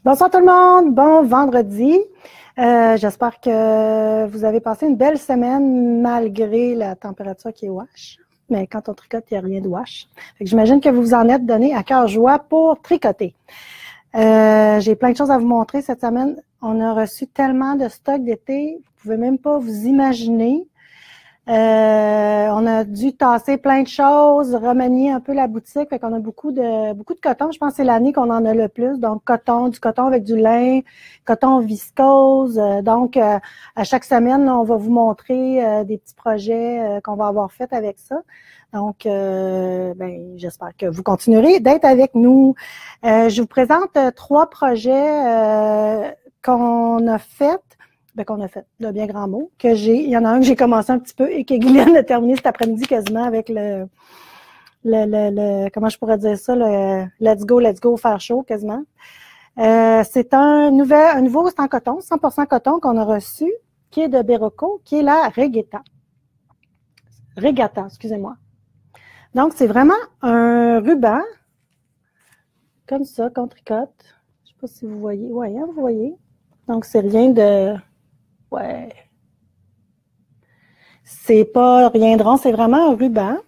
Bonsoir tout le monde, bon vendredi. J'espère que vous avez passé une belle semaine malgré la température qui est wash. Mais quand on tricote, il n'y a rien de wash. J'imagine que vous vous en êtes donné à cœur joie pour tricoter. J'ai plein de choses à vous montrer cette semaine. On a reçu tellement de stocks d'été, vous ne pouvez même pas vous imaginer. On a dû tasser plein de choses, remanier un peu la boutique, fait qu'on a beaucoup de coton. Je pense que c'est l'année qu'on en a le plus. Donc, du coton avec du lin, coton viscose. Donc, à chaque semaine, là, on va vous montrer des petits projets qu'on va avoir faits avec ça. Donc, j'espère que vous continuerez d'être avec nous. Je vous présente 3 projets qu'on a faits. Qu'on a fait, de bien grand mot, il y en a un que j'ai commencé un petit peu et que Guylaine a terminé cet après-midi quasiment avec comment je pourrais dire ça, le let's go, faire chaud quasiment. C'est un nouveau, c'est en coton, 100% coton qu'on a reçu, qui est de Berroco, qui est la Regatta, excusez-moi. Donc, c'est vraiment un ruban, comme ça, qu'on tricote. Je ne sais pas si vous voyez. Oui, hein, vous voyez. Donc, c'est rien de... Ouais. C'est pas rien de rond, c'est vraiment un ruban.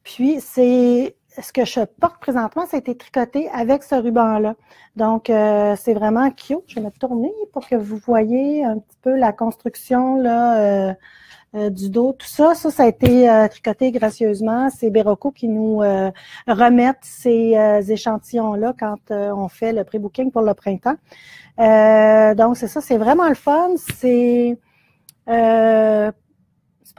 Puis, ce que je porte présentement, ça a été tricoté avec ce ruban-là. Donc, c'est vraiment cute. Je vais me tourner pour que vous voyez un petit peu la construction là, du dos. Tout ça, ça a été tricoté gracieusement. C'est Berroco qui nous remettent ces échantillons-là quand on fait le pré-booking pour le printemps. Donc, c'est ça, c'est vraiment le fun. C'est pas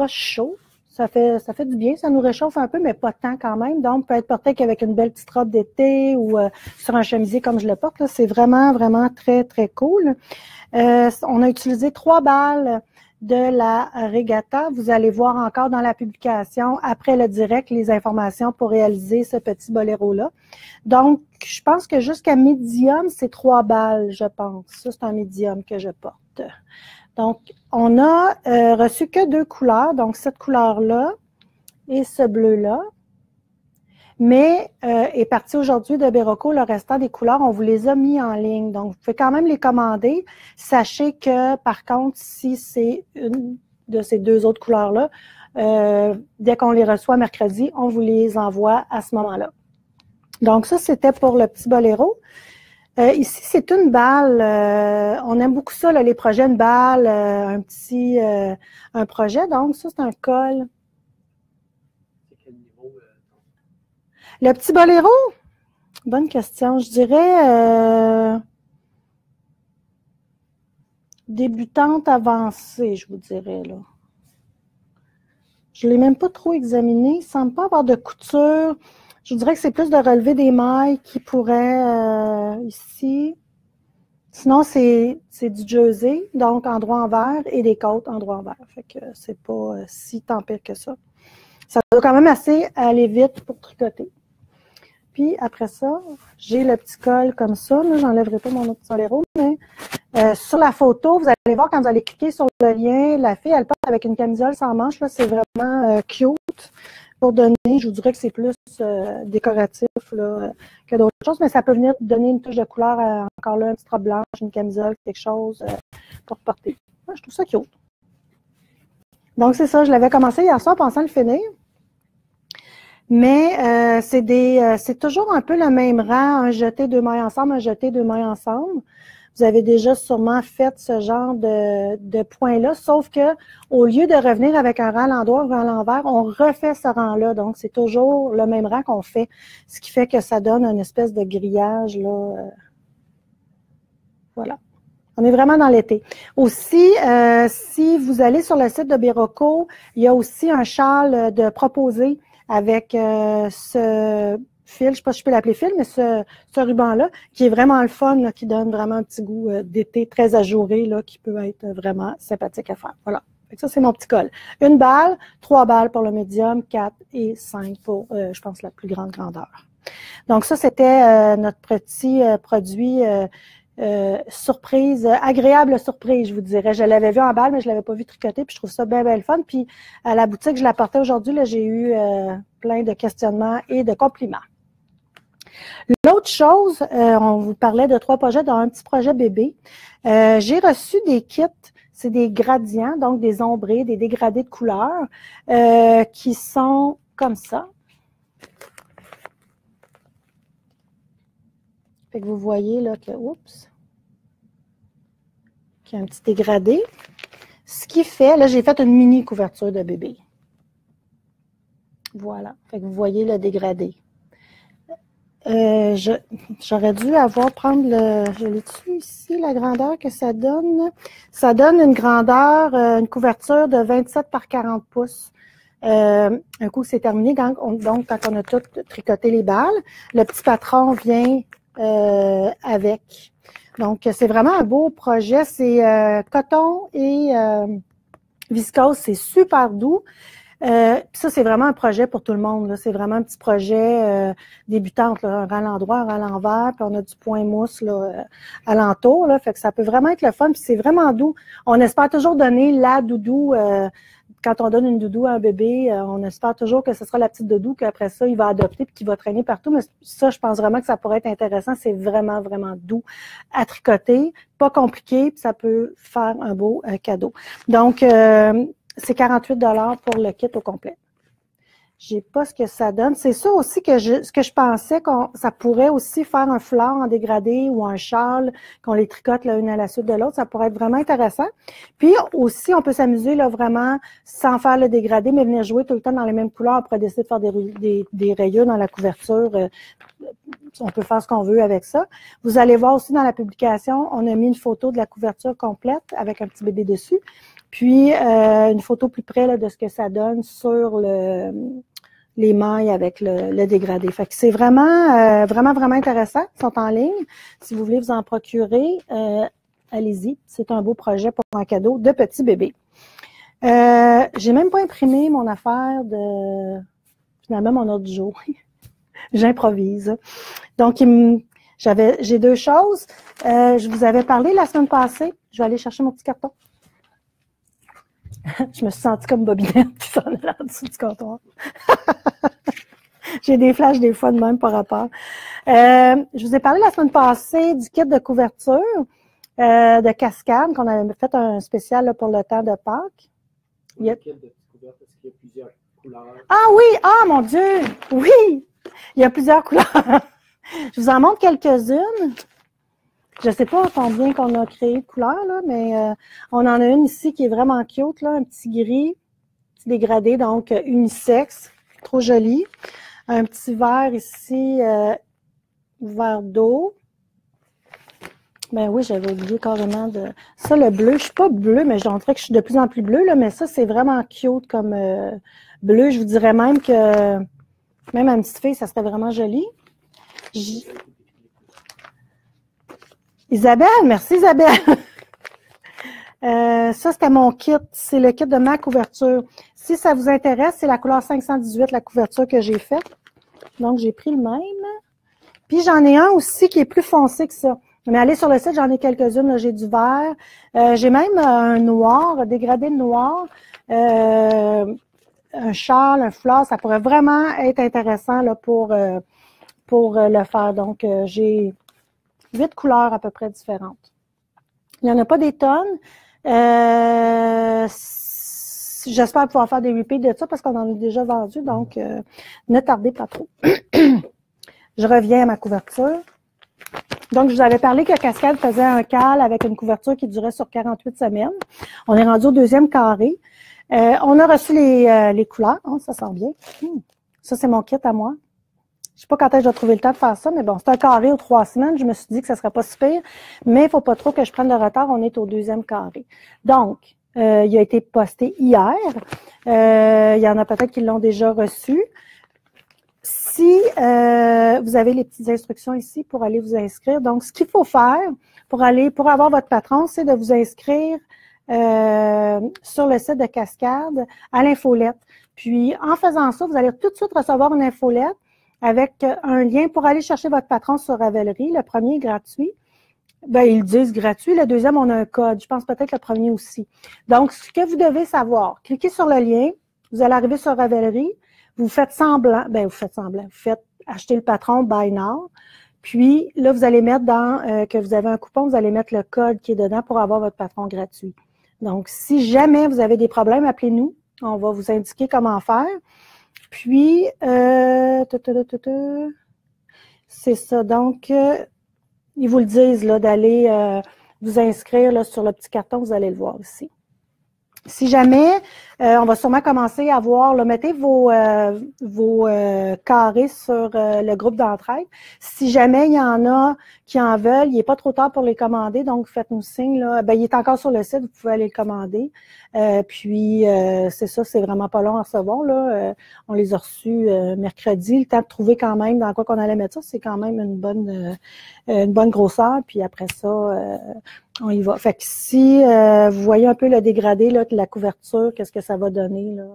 chaud. Ça fait du bien. Ça nous réchauffe un peu, mais pas tant quand même. Donc, peut être porté qu'avec une belle petite robe d'été ou sur un chemisier comme je le porte. C'est vraiment, vraiment très, très cool. On a utilisé 3 balles de la Regatta. Vous allez voir encore dans la publication, après le direct, les informations pour réaliser ce petit boléro-là. Donc, je pense que jusqu'à médium, c'est 3 balles, je pense. Ça, c'est un médium que je porte. Donc, on a reçu que 2 couleurs, donc cette couleur-là et ce bleu-là. Mais est parti aujourd'hui de Berroco, le restant des couleurs, on vous les a mis en ligne. Donc, vous pouvez quand même les commander. Sachez que, par contre, si c'est une de ces 2 autres couleurs-là, dès qu'on les reçoit mercredi, on vous les envoie à ce moment-là. Donc, ça, c'était pour le petit boléro. Ici, c'est une balle. On aime beaucoup ça, là, les projets, une balle, un projet. Donc, ça, c'est un col. C'est quel niveau? Le petit boléro? Bonne question. Je dirais débutante avancée, je vous dirais, là. Je ne l'ai même pas trop examiné. Il ne semble pas avoir de couture. Je vous dirais que c'est plus de relever des mailles qui pourraient ici. Sinon, c'est du jersey, donc endroit envers, et des côtes endroit envers. Fait que c'est pas si tant pire que ça. Ça doit quand même assez aller vite pour tricoter. Puis après ça, j'ai le petit col comme ça. Là, j'enlèverai pas mon autre boléro, mais sur la photo, vous allez voir quand vous allez cliquer sur le lien, la fille, elle porte avec une camisole sans manches. Là, c'est vraiment cute. Pour donner, je vous dirais que c'est plus décoratif là, que d'autres choses, mais ça peut venir donner une touche de couleur, encore là, une petite robe blanche, une camisole, quelque chose pour porter. Ouais, je trouve ça cute. Donc, c'est ça, je l'avais commencé hier soir pensant le finir. Mais c'est toujours un peu le même rang, un jeté, 2 mailles ensemble, un jeté, 2 mailles ensemble. Vous avez déjà sûrement fait ce genre de point-là, sauf que au lieu de revenir avec un rang à l'endroit ou un rang à l'envers, on refait ce rang-là. Donc, c'est toujours le même rang qu'on fait, ce qui fait que ça donne une espèce de grillage, là. Voilà. On est vraiment dans l'été. Aussi, si vous allez sur le site de Berroco, il y a aussi un châle de proposé avec ce fil, je ne sais pas si je peux l'appeler fil, mais ce ruban-là, qui est vraiment le fun, là, qui donne vraiment un petit goût d'été très ajouré, là, qui peut être vraiment sympathique à faire. Voilà. Ça, c'est mon petit col. 1 balle, 3 balles pour le médium, 4 et 5 pour, je pense, la plus grande grandeur. Donc, ça, c'était notre petit produit surprise, agréable surprise, je vous dirais. Je l'avais vu en balle, mais je ne l'avais pas vu tricoter, puis je trouve ça bien, bien le fun. Puis, à la boutique, je l'apportais aujourd'hui, là, j'ai eu plein de questionnements et de compliments. L'autre chose, on vous parlait de 3 projets, dans un petit projet bébé. J'ai reçu des kits, c'est des gradients, donc des ombrés, des dégradés de couleurs, qui sont comme ça. Fait que vous voyez là que, oups, qu'il y a un petit dégradé. Ce qui fait, là, j'ai fait une mini couverture de bébé. Voilà. Fait que vous voyez le dégradé. J'aurais dû prendre je l'ai dessus ici, la grandeur que ça donne. Ça donne une grandeur, une couverture de 27 par 40 pouces. Un coup, c'est terminé. Donc, quand on a tout tricoté les balles, le petit patron vient avec. Donc, c'est vraiment un beau projet. C'est coton et viscose. C'est super doux. Ça, c'est vraiment un projet pour tout le monde. C'est vraiment un petit projet débutante, là, un rang à l'endroit, un rang à l'envers, puis on a du point mousse là, alentour. Là, fait que ça peut vraiment être le fun, puis c'est vraiment doux. On espère toujours donner la doudou. Quand on donne une doudou à un bébé, on espère toujours que ce sera la petite doudou qu'après ça, il va adopter puis qu'il va traîner partout. Mais ça, je pense vraiment que ça pourrait être intéressant. C'est vraiment, vraiment doux à tricoter, pas compliqué, puis ça peut faire un beau cadeau. Donc, c'est 48 $ pour le kit au complet. J'ai pas ce que ça donne. C'est ça aussi que ce que je pensais ça pourrait aussi faire un foulard en dégradé ou un châle, qu'on les tricote l'une à la suite de l'autre. Ça pourrait être vraiment intéressant. Puis aussi, on peut s'amuser là vraiment sans faire le dégradé, mais venir jouer tout le temps dans les mêmes couleurs. On pourrait décider de faire des rayures dans la couverture. On peut faire ce qu'on veut avec ça. Vous allez voir aussi dans la publication, on a mis une photo de la couverture complète avec un petit bébé dessus. Puis, une photo plus près là, de ce que ça donne sur les mailles avec le dégradé. Fait que c'est vraiment, vraiment intéressant. Ils sont en ligne. Si vous voulez vous en procurer, allez-y. C'est un beau projet pour un cadeau de petit bébé. J'ai même pas imprimé mon affaire finalement, mon ordre du jour. J'improvise. Donc, j'ai 2 choses. Je vous avais parlé la semaine passée. Je vais aller chercher mon petit carton. Je me suis sentie comme Bobinette, puis ça en est en dessous du comptoir. J'ai des flashs des fois de même par rapport. Je vous ai parlé la semaine passée du kit de couverture de cascade, qu'on avait fait un spécial là, pour le temps de Pâques. Le kit de couverture, est-ce qu'il y a plusieurs couleurs? Ah oui! Ah mon Dieu! Oui! Il y a plusieurs couleurs. Je vous en montre quelques-unes. Je sais pas combien qu'on a créé de couleurs, là, mais on en a une ici qui est vraiment cute, là, un petit gris, petit dégradé, donc unisexe, trop joli. Un petit vert ici, vert d'eau. Ben oui, j'avais oublié carrément de... Ça, le bleu, je suis pas bleu, mais je dirais que je suis de plus en plus bleu, là, mais ça, c'est vraiment cute comme bleu. Je vous dirais même que, même à une petite fille, ça serait vraiment joli. Isabelle, merci Isabelle. Ça, c'était mon kit. C'est le kit de ma couverture. Si ça vous intéresse, c'est la couleur 518, la couverture que j'ai faite. Donc, j'ai pris le même. Puis, j'en ai un aussi qui est plus foncé que ça. Mais allez sur le site, j'en ai quelques-unes. J'ai du vert. J'ai même un noir, un dégradé de noir. Un châle, un foulard. Ça pourrait vraiment être intéressant là, pour le faire. Donc, j'ai 8 couleurs à peu près différentes. Il n'y en a pas des tonnes. J'espère pouvoir faire des repeats de ça parce qu'on en a déjà vendu, donc ne tardez pas trop. Je reviens à ma couverture. Donc, je vous avais parlé que Cascade faisait un cal avec une couverture qui durait sur 48 semaines. On est rendu au 2e carré. On a reçu les couleurs. Oh, ça sent bien. Ça, c'est mon kit à moi. Je sais pas quand est-ce que je vais trouver le temps de faire ça, mais bon, c'est un carré aux 3 semaines. Je me suis dit que ça serait pas si pire, mais il faut pas trop que je prenne de retard. On est au 2e carré. Donc, il a été posté hier. Il y en a peut-être qui l'ont déjà reçu. Si vous avez les petites instructions ici pour aller vous inscrire. Donc, ce qu'il faut faire pour avoir votre patron, c'est de vous inscrire sur le site de Cascade à l'infolette. Puis, en faisant ça, vous allez tout de suite recevoir une infolette avec un lien pour aller chercher votre patron sur Ravelry. Le premier est gratuit. Ben, ils disent gratuit. Le deuxième, on a un code. Je pense peut-être le premier aussi. Donc, ce que vous devez savoir, cliquez sur le lien. Vous allez arriver sur Ravelry. Vous faites semblant. acheter le patron Buy Now. Puis là, vous allez mettre dans que vous avez un coupon, vous allez mettre le code qui est dedans pour avoir votre patron gratuit. Donc, si jamais vous avez des problèmes, appelez-nous. On va vous indiquer comment faire. Puis, c'est ça. Donc, ils vous le disent là d'aller vous inscrire là, sur le petit carton, vous allez le voir ici. Si jamais, on va sûrement commencer à voir, là, mettez vos carrés sur le groupe d'entraide. Si jamais il y en a qui en veulent, il n'est pas trop tard pour les commander, donc faites-nous signe. Là. Ben, il est encore sur le site, vous pouvez aller le commander. Puis, c'est ça, c'est vraiment pas long à recevoir. Là. On les a reçus mercredi. Le temps de trouver quand même dans quoi qu'on allait mettre ça, c'est quand même une bonne grosseur. Puis après ça, on y va. Fait que si vous voyez un peu le dégradé là, de la couverture, qu'est-ce que ça va donner là,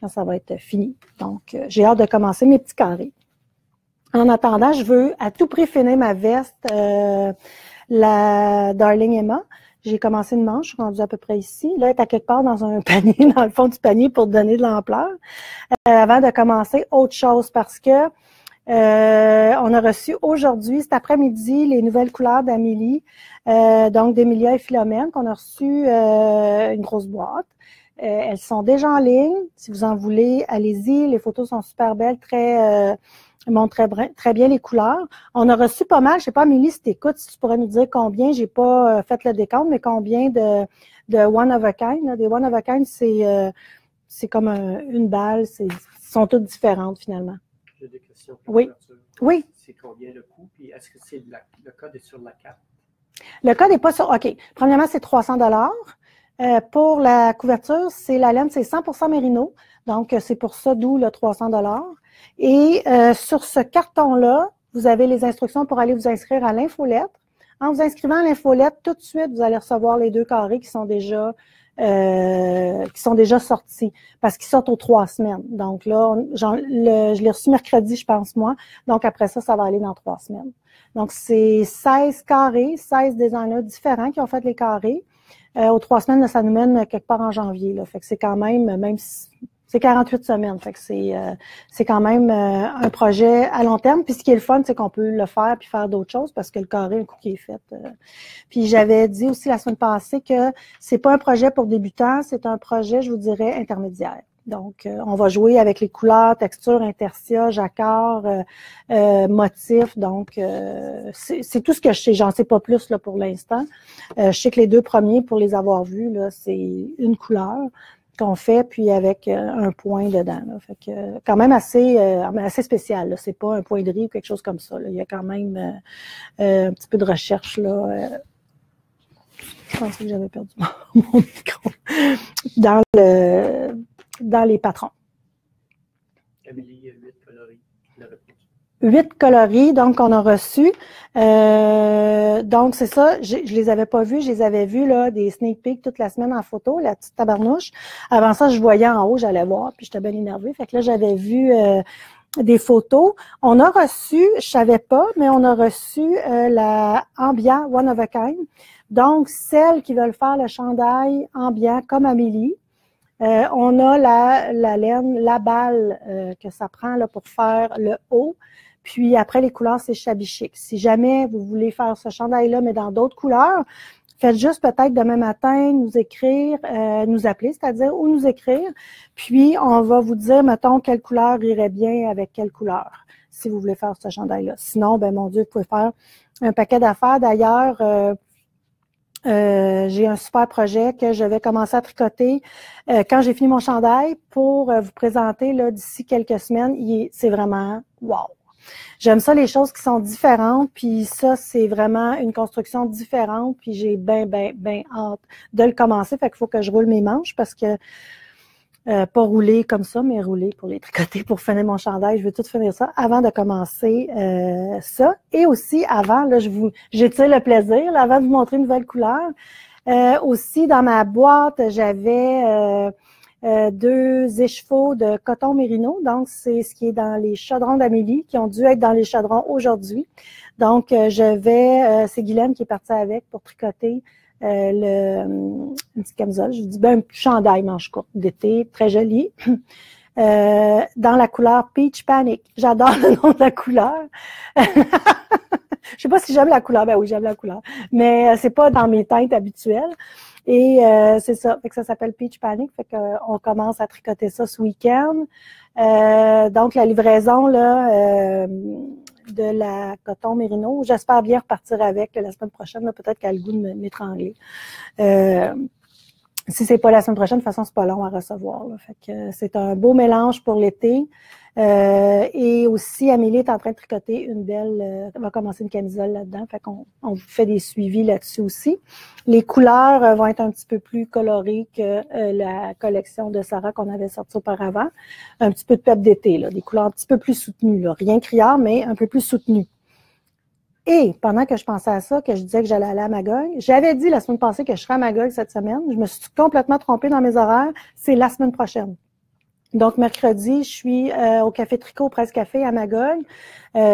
quand ça va être fini. Donc, j'ai hâte de commencer mes petits carrés. En attendant, je veux à tout prix finir ma veste, la Darling Emma. J'ai commencé une manche, je suis rendue à peu près ici. Là, elle est à quelque part dans un panier, dans le fond du panier pour donner de l'ampleur. Avant de commencer autre chose, parce que on a reçu aujourd'hui, cet après-midi, les nouvelles couleurs d'Amélie, donc d'Emilia et Philomène, qu'on a reçu une grosse boîte. Elles sont déjà en ligne. Si vous en voulez, allez-y. Les photos sont super belles, montrent très bien les couleurs. On a reçu pas mal. Je sais pas, Amélie, si t'écoutes, si tu pourrais nous dire combien. J'ai pas fait le décompte, mais combien de One of a Kind. Là. Des One of a Kind, c'est comme une balle. Sont toutes différentes, finalement. J'ai des questions. Oui. Oui. C'est combien le coût? Puis est-ce que le code est sur la carte? Le code n'est pas sur... OK. Premièrement, c'est 300 $. Pour la couverture, la laine, c'est 100% mérino. Donc, c'est pour ça, d'où le 300 $. Et sur ce carton-là, vous avez les instructions pour aller vous inscrire à l'infolettre. En vous inscrivant à l'infolettre, tout de suite, vous allez recevoir les 2 carrés qui sont déjà sortis, parce qu'ils sortent aux 3 semaines. Donc là, je l'ai reçu mercredi, je pense, moi. Donc après ça, ça va aller dans 3 semaines. Donc c'est 16 carrés, 16 designers différents qui ont fait les carrés. Aux 3 semaines, là, ça nous mène quelque part en janvier. Là. Fait que c'est quand même si c'est 48 semaines. Fait que c'est quand même un projet à long terme. Puis ce qui est le fun, c'est qu'on peut le faire puis faire d'autres choses parce que le carré, un coup qui est fait. Puis j'avais dit aussi la semaine passée que c'est pas un projet pour débutants, c'est un projet, je vous dirais, intermédiaire. Donc, on va jouer avec les couleurs, textures, intersia, jacquard, motifs. Donc, c'est tout ce que je sais. J'en sais pas plus là pour l'instant. Je sais que les 2 premiers, pour les avoir vus, là, c'est une couleur qu'on fait, puis avec un point dedans. Là. Fait que quand même assez spécial. C'est pas un point de riz ou quelque chose comme ça. Là. Il y a quand même un petit peu de recherche là. Je pensais que j'avais perdu mon micro. Dans les patrons. Amélie, 8 coloris. 8 coloris, donc on a reçu. Donc c'est ça, je les avais pas vus, je les avais vus là, des sneak peeks toute la semaine en photo, la petite tabarnouche. Avant ça, je voyais en haut, j'allais voir, puis j'étais bien énervée. Fait que là, j'avais vu des photos. On a reçu, je savais pas, mais on a reçu la Ambient One of a Kind. Donc, celles qui veulent faire le chandail Ambient comme Amélie. On a la laine, la balle que ça prend là, pour faire le haut. Puis après, les couleurs, c'est shabby chic. Si jamais vous voulez faire ce chandail-là, mais dans d'autres couleurs, faites juste peut-être demain matin nous écrire, nous appeler, c'est-à-dire, ou nous écrire. Puis, on va vous dire, mettons, quelle couleur irait bien avec quelle couleur, si vous voulez faire ce chandail-là. Sinon, ben mon Dieu, vous pouvez faire un paquet d'affaires. D'ailleurs, j'ai un super projet que je vais commencer à tricoter quand j'ai fini mon chandail pour vous présenter là d'ici quelques semaines. C'est vraiment wow! J'aime ça, les choses qui sont différentes, puis ça, c'est vraiment une construction différente, puis j'ai bien hâte de le commencer. Fait qu'il faut que je roule mes manches parce que pas rouler comme ça, mais rouler pour les tricoter pour finir mon chandail. Je veux tout finir ça avant de commencer ça. Et aussi, avant, là, j'étire le plaisir, là, avant de vous montrer une nouvelle couleur. Aussi, dans ma boîte, j'avais 2 écheveaux de coton mérino. Donc, c'est ce qui est dans les chaudrons d'Amélie, qui ont dû être dans les chaudrons aujourd'hui. Donc, c'est Guylaine qui est partie avec pour tricoter une petite camisole. Je vous dis, un chandail manche courte d'été, très joli. dans la couleur Peach Panic. J'adore le nom de la couleur. Je sais pas si j'aime la couleur. Ben oui, j'aime la couleur. Mais c'est pas dans mes teintes habituelles. Et c'est ça. Fait que ça s'appelle Peach Panic. Fait qu'on commence à tricoter ça ce week-end. Donc, la livraison là de la coton mérino, j'espère bien repartir avec la semaine prochaine. Peut-être qu'elle a le goût de m'étrangler. Si c'est pas la semaine prochaine, de toute façon, c'est pas long à recevoir. Là. Fait que c'est un beau mélange pour l'été. Et aussi, Amélie est en train de tricoter une belle, va commencer une camisole là-dedans. Fait qu'on vous fait des suivis là-dessus aussi. Les couleurs vont être un petit peu plus colorées que la collection de Sarah qu'on avait sortie auparavant. Un petit peu de pep d'été, là, des couleurs un petit peu plus soutenues. Là. Rien criard, mais un peu plus soutenues. Et pendant que je pensais à ça, que je disais que j'allais aller à Magog, j'avais dit la semaine passée que je serais à Magog cette semaine. Je me suis complètement trompée dans mes horaires. C'est la semaine prochaine. Donc, mercredi, je suis au Café Tricot, au Presse Café à Magog.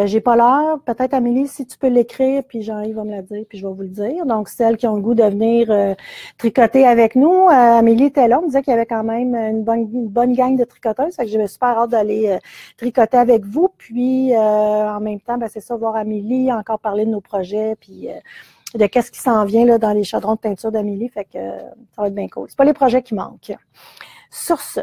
J'ai pas l'heure. Peut-être, Amélie, si tu peux l'écrire, puis Jean-Yves va me le dire, puis je vais vous le dire. Donc, celles qui ont le goût de venir tricoter avec nous. Amélie était là. On me disait qu'il y avait quand même une bonne gang de tricoteuses. Fait que j'avais super hâte d'aller tricoter avec vous. Puis, en même temps, ben, c'est ça, voir Amélie, encore parler de nos projets, puis de qu'est-ce qui s'en vient là dans les chaudrons de teinture d'Amélie. Fait que ça va être bien cool. C'est pas les projets qui manquent. Sur ce,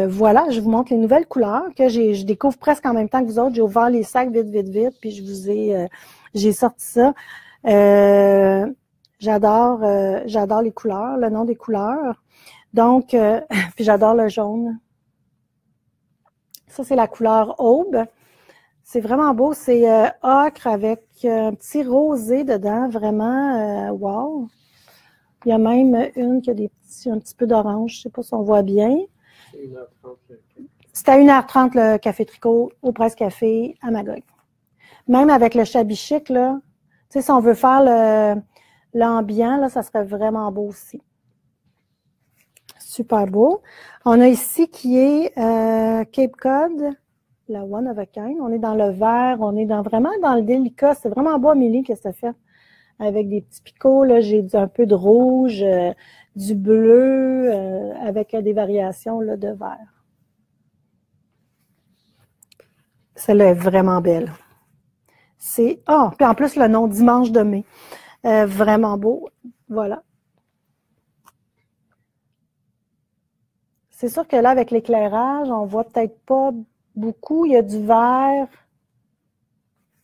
voilà, je vous montre les nouvelles couleurs que je découvre presque en même temps que vous autres. J'ai ouvert les sacs vite, puis je vous j'ai sorti ça. J'adore les couleurs, le nom des couleurs. Donc, puis j'adore le jaune. Ça, c'est la couleur aube. C'est vraiment beau. C'est ocre avec un petit rosé dedans, vraiment wow. Il y a même une qui a un petit peu d'orange. Je ne sais pas si on voit bien. C'est à 1h30 le Café Tricot au Presse Café à Magog. Même avec le Shabby Chic, là, tu sais, si on veut faire l'ambiant, là, ça serait vraiment beau aussi. Super beau. On a ici qui est Cape Cod, la One of a Kind. On est dans le vert, on est vraiment dans le délicat. C'est vraiment beau, Amélie, que ça fait. Avec des petits picots, là, j'ai un peu de rouge, du bleu, avec des variations là, de vert. Celle-là est vraiment belle. C'est puis en plus le nom Dimanche de mai. Vraiment beau. Voilà. C'est sûr que là, avec l'éclairage, on voit peut-être pas beaucoup. Il y a du vert.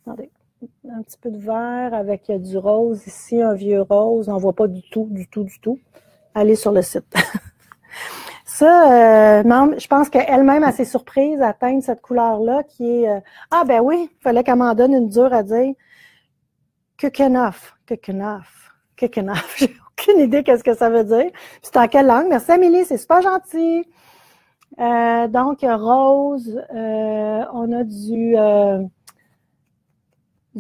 Attendez. Un petit peu de vert avec du rose ici, un vieux rose. On ne voit pas du tout. Allez sur le site. Ça, je pense qu'elle-même, elle s'est surprise à atteindre cette couleur-là qui est... ben oui, il fallait qu'elle m'en donne une dure à dire. Kukenoff. J'ai aucune idée qu'est-ce que ça veut dire. C'est en quelle langue? Merci Amélie, c'est super gentil. Donc, rose, on a du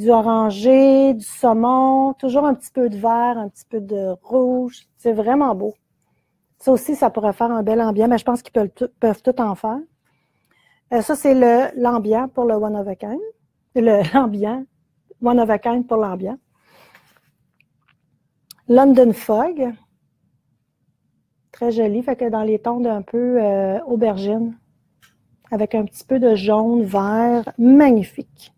orangé, du saumon, toujours un petit peu de vert, un petit peu de rouge. C'est vraiment beau. Ça aussi, ça pourrait faire un bel ambiant, mais je pense qu'ils peuvent tout en faire. Ça, c'est l'ambiant pour le One of a Kind. L'ambiant. One of a Kind pour l'ambiant. London Fog. Très joli. Fait que dans les tons d'un peu aubergine. Avec un petit peu de jaune, vert. Magnifique.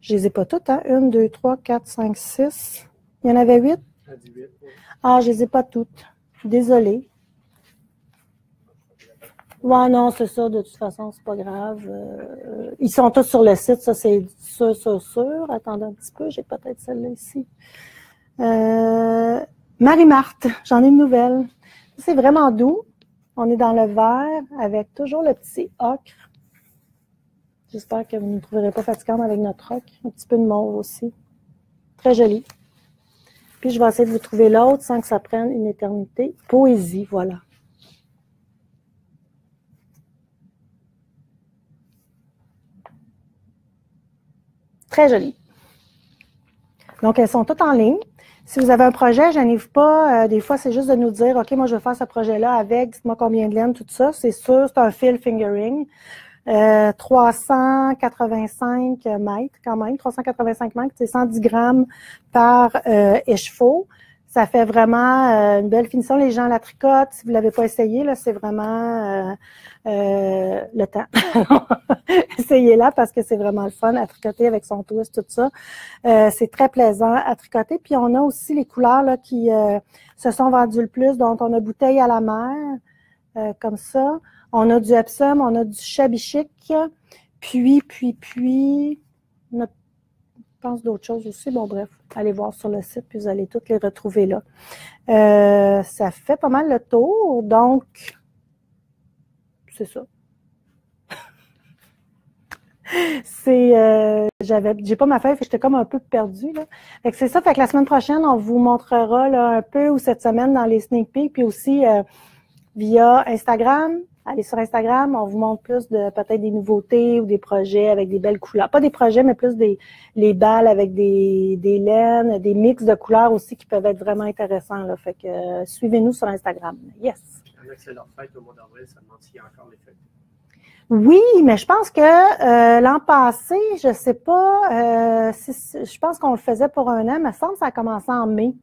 Je les ai pas toutes, hein? 1, 2, 3, 4, 5, 6. Il y en avait 8? Ah, je les ai pas toutes. Désolée. Ouais, non, c'est ça. De toute façon, c'est pas grave. Ils sont tous sur le site. Ça, c'est sûr. Attendez un petit peu. J'ai peut-être celle-là ici. Marie-Marthe. J'en ai une nouvelle. C'est vraiment doux. On est dans le vert avec toujours le petit ocre. J'espère que vous ne trouverez pas fatigante avec notre ocre. Un petit peu de mauve aussi. Très joli. Puis, je vais essayer de vous trouver l'autre sans que ça prenne une éternité. Poésie, voilà. Très joli. Donc, elles sont toutes en ligne. Si vous avez un projet, gênez-vous pas. Des fois, c'est juste de nous dire, OK, moi, je veux faire ce projet-là avec, dites-moi combien de laine, tout ça. C'est sûr, c'est un fil fingering. 385 mètres quand même, 385 mètres, c'est 110 grammes par écheveau. Ça fait vraiment une belle finition. Les gens la tricotent. Si vous l'avez pas essayé, là, c'est vraiment le temps. Essayez-la parce que c'est vraiment le fun à tricoter avec son twist, tout ça. C'est très plaisant à tricoter. Puis on a aussi les couleurs là, qui se sont vendues le plus, dont on a bouteille à la mer, comme ça. On a du Epsom, on a du Shabby Chic, puis, on a, je pense d'autres choses aussi. Bon, bref, allez voir sur le site, puis vous allez toutes les retrouver là. Ça fait pas mal le tour, donc, c'est ça. J'ai pas ma feuille, j'étais comme un peu perdue, là. Fait que c'est ça, fait que la semaine prochaine, on vous montrera, là, un peu, ou cette semaine, dans les sneak peeks, puis aussi, via Instagram. Allez sur Instagram, on vous montre plus de peut-être des nouveautés ou des projets avec des belles couleurs. Pas des projets, mais plus les balles avec des laines, des mix de couleurs aussi qui peuvent être vraiment intéressants. Là. Fait que suivez-nous sur Instagram. Yes. Il y en a que c'est leur fête au mois d'avril, ça demande s'il y a encore les fêtes. Oui, mais je pense que l'an passé, je sais pas, je pense qu'on le faisait pour un an, mais ça semble que ça a commencé en mai.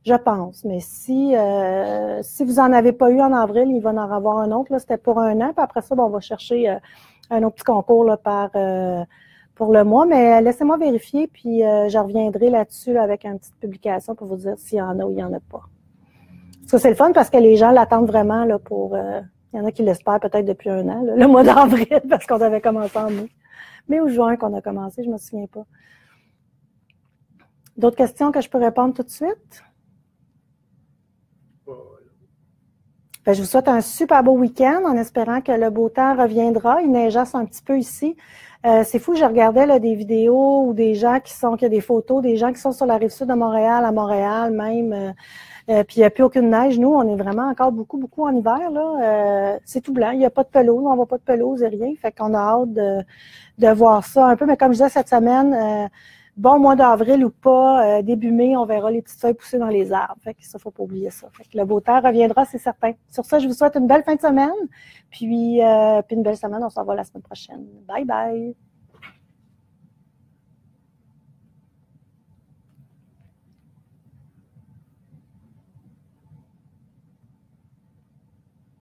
Je pense, mais si vous en avez pas eu en avril, il va en avoir un autre. Là, c'était pour un an, puis après ça, on va chercher un autre petit concours là, pour le mois. Mais laissez-moi vérifier, puis je reviendrai là-dessus là, avec une petite publication pour vous dire s'il y en a ou il n'y en a pas. Parce que c'est le fun parce que les gens l'attendent vraiment là pour. Il y en a qui l'espèrent peut-être depuis un an, là, le mois d'avril, parce qu'on avait commencé en mai. Mai ou juin qu'on a commencé, je me souviens pas. D'autres questions que je peux répondre tout de suite? Ben, je vous souhaite un super beau week-end en espérant que le beau temps reviendra. Il neigeasse un petit peu ici. C'est fou, je regardais là, des vidéos ou des gens qui a des photos, des gens qui sont sur la rive sud de Montréal, à Montréal même. Puis il n'y a plus aucune neige. Nous, on est vraiment encore beaucoup en hiver. Là. C'est tout blanc. Il n'y a pas de pelouse. On ne voit pas de pelouse et rien. Fait qu'on a hâte de voir ça un peu. Mais comme je disais cette semaine, bon mois d'avril ou pas, début mai, on verra les petites feuilles pousser dans les arbres. Fait que ça, faut pas oublier ça. Fait que le beau temps reviendra, c'est certain. Sur ça, je vous souhaite une belle fin de semaine. Puis une belle semaine. On se revoit la semaine prochaine. Bye bye!